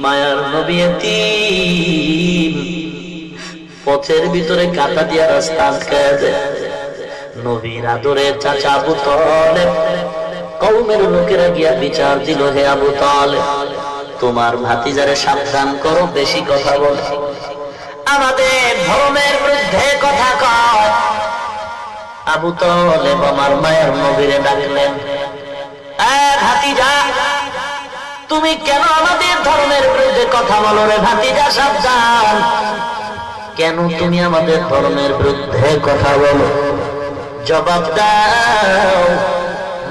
মায়ার নবী এতিম, পথের ভিতরে কাঁটা দিয়া রাস্তা আটকায় দেয়। নবীর আদরে চাচা আবু তালেব কওমের লোকেরা গিয়া বিচার দিল, হে আবু তালেব, তোমার ভাতিজারে সাবধান করো, বেশি কথা বলে, আমাদের ধর্মের বিরুদ্ধে কথা কয়। আবু তালেব আমার মায়ের নবীরে ডাকলেন, ভাতিজা, তুমি কেন আমাদের ধর্মের বিরুদ্ধে কথা বলো রে ভাতিজা, সাবধান, কেন তুমি আমাদের ধর্মের বিরুদ্ধে কথা বলো, জবাব দাও।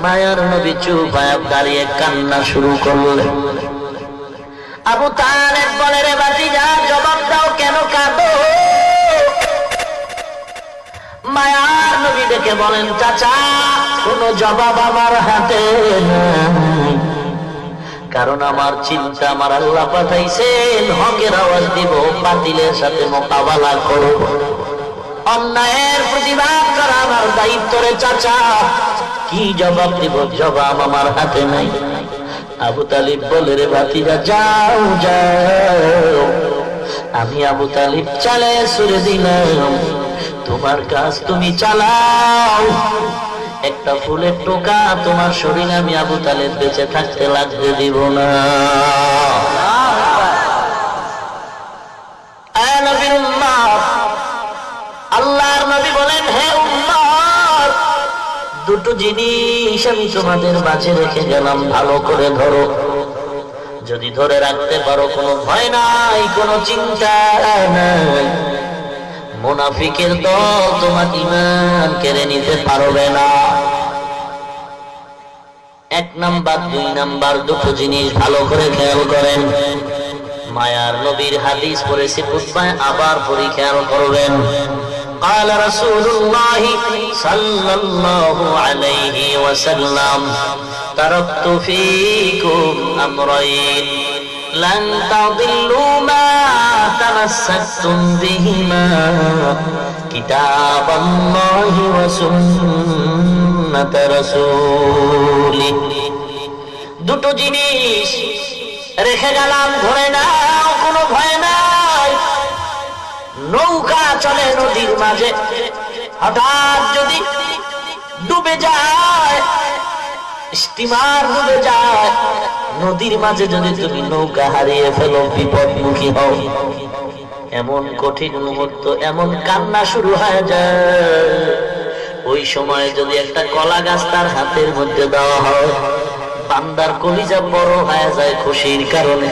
মায়ার নবী চুপ হয়ে দাঁড়িয়ে কান্না শুরু করলেন। আবু তালেব বলে, রে ভাতিজা, জবাব দাও, কেন কাঁদো? মায়ার নবী দেখে বলেন, চাচা, কোনো জবাব আমার হাতে নাই, কারণ আমার চিন্তা আমার আল্লাহ পাঠাইছেন হকের আওয়াজ দিব, বাতিলের সাথে মোকাবেলা করব, অন্যায়ের প্রতিবাদ করা আমার দায়িত্ব রে চাচা, কি জবাব দিব? জবাব আমার হাতে নাই। আবু তালিব বলে, রে ভাতিজা, যাও যাও, আমি আবু তালিব চালে সুরে দিলাম, তোমার কাজ তুমি চালাও, একটা ফুলের টোকা তোমার শরীরে আমি আবু তালেব বেঁচে থাকতে লাগতে দিব না। নবীর উম্মত, আল্লাহর নবী বলেন, হে উম্মত, দুটো জিনিস আমি তোমাদের মাঝে রেখে গেলাম, ভালো করে ধরো, যদি ধরে রাখতে পারো কোনো ভয় নাই, কোনো চিন্তা নাই, মুনাফিকের দল তোমার ঈমান কেড়ে নিতে পারবে না। এক নাম্বার, দুই নাম্বার, দুটো জিনিস ভালো করে খেয়াল করেন। মায়ার নবীর হাদিস পড়েছি খুতবায়, আবার পড়ি, খেয়াল করবেন। قال رسول الله صلى الله عليه وسلم تركت فيكم أمرين لن تضلوا ما تمسكتم بهما كتاب الله وسنة رسوله। দুটো জিনিস রেখে গেলাম, ধরে নাও, কোনো ভয় নাই। নৌকা চলে নদীর মাঝে, হঠাৎ যদি ডুবে যায়, স্টিমার ডুবে যায়, নদীর মাঝে যদি তুমি নৌকা হারিয়ে ফেলো, বিপদমুখী হও, এমন কঠিন মুহূর্ত, এমন কান্না শুরু হয়ে যায়, ওই সময় যদি একটা কলা গাছ তার হাতের মধ্যে দেওয়া হয়, বান্দার কলিজা বড় হয়ে যায় খুশির কারণে।